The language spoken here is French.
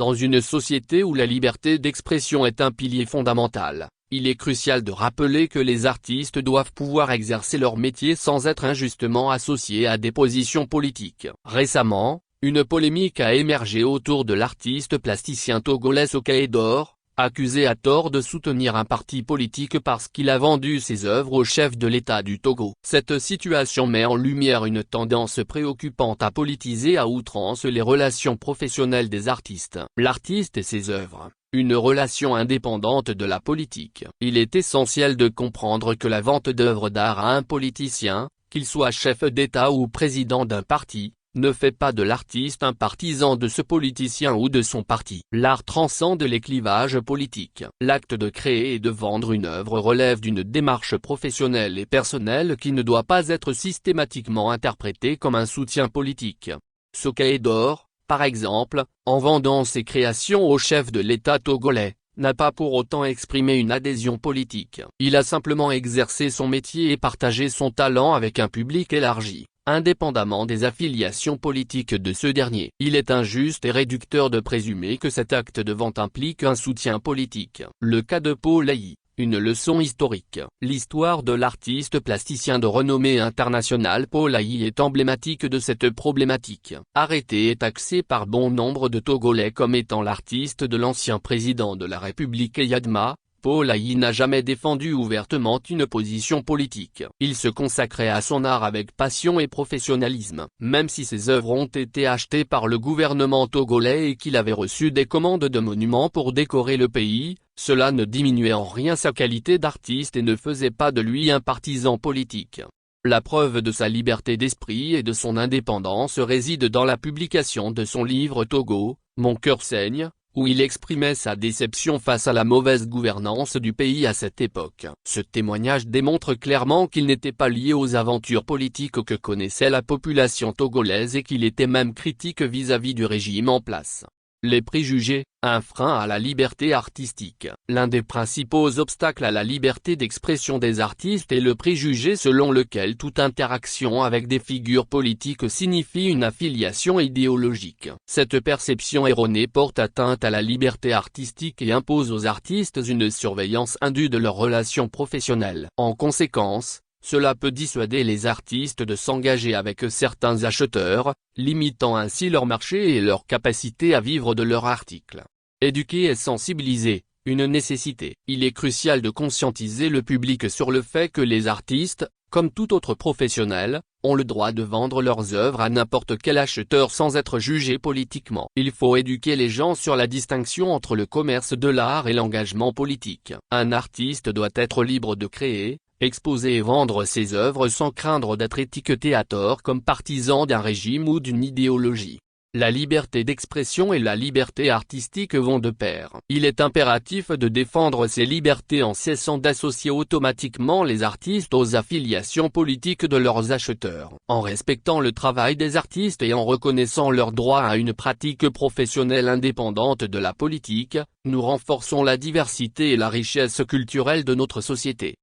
Dans une société où la liberté d'expression est un pilier fondamental, il est crucial de rappeler que les artistes doivent pouvoir exercer leur métier sans être injustement associés à des positions politiques. Récemment, une polémique a émergé autour de l'artiste plasticien togolais Sokaedor, accusé à tort de soutenir un parti politique parce qu'il a vendu ses œuvres au chef de l'État du Togo. Cette situation met en lumière une tendance préoccupante à politiser à outrance les relations professionnelles des artistes. L'artiste et ses œuvres, une relation indépendante de la politique. Il est essentiel de comprendre que la vente d'œuvres d'art à un politicien, qu'il soit chef d'État ou président d'un parti, ne fait pas de l'artiste un partisan de ce politicien ou de son parti. L'art transcende les clivages politiques. L'acte de créer et de vendre une œuvre relève d'une démarche professionnelle et personnelle qui ne doit pas être systématiquement interprétée comme un soutien politique. Sokaedor, par exemple, en vendant ses créations au chef de l'État togolais, n'a pas pour autant exprimé une adhésion politique. Il a simplement exercé son métier et partagé son talent avec un public élargi, indépendamment des affiliations politiques de ce dernier. Il est injuste et réducteur de présumer que cet acte de vente implique un soutien politique. Le cas de Paul-Aï, une leçon historique. L'histoire de l'artiste plasticien de renommée internationale Paul-Aï est emblématique de cette problématique. Arrêté et taxé par bon nombre de Togolais comme étant l'artiste de l'ancien président de la République Eyadema, Paul-Aï n'a jamais défendu ouvertement une position politique. Il se consacrait à son art avec passion et professionnalisme. Même si ses œuvres ont été achetées par le gouvernement togolais et qu'il avait reçu des commandes de monuments pour décorer le pays, cela ne diminuait en rien sa qualité d'artiste et ne faisait pas de lui un partisan politique. La preuve de sa liberté d'esprit et de son indépendance réside dans la publication de son livre Togo, Mon cœur saigne, où il exprimait sa déception face à la mauvaise gouvernance du pays à cette époque. Ce témoignage démontre clairement qu'il n'était pas lié aux aventures politiques que connaissait la population togolaise et qu'il était même critique vis-à-vis du régime en place. Les préjugés, un frein à la liberté artistique. L'un des principaux obstacles à la liberté d'expression des artistes est le préjugé selon lequel toute interaction avec des figures politiques signifie une affiliation idéologique. Cette perception erronée porte atteinte à la liberté artistique et impose aux artistes une surveillance indue de leurs relations professionnelles. En conséquence, cela peut dissuader les artistes de s'engager avec certains acheteurs, limitant ainsi leur marché et leur capacité à vivre de leurs articles. Éduquer et sensibiliser, une nécessité. Il est crucial de conscientiser le public sur le fait que les artistes, comme tout autre professionnel, ont le droit de vendre leurs œuvres à n'importe quel acheteur sans être jugés politiquement. Il faut éduquer les gens sur la distinction entre le commerce de l'art et l'engagement politique. Un artiste doit être libre de créer, exposer et vendre ses œuvres sans craindre d'être étiqueté à tort comme partisan d'un régime ou d'une idéologie. La liberté d'expression et la liberté artistique vont de pair. Il est impératif de défendre ces libertés en cessant d'associer automatiquement les artistes aux affiliations politiques de leurs acheteurs. En respectant le travail des artistes et en reconnaissant leur droit à une pratique professionnelle indépendante de la politique, nous renforçons la diversité et la richesse culturelle de notre société.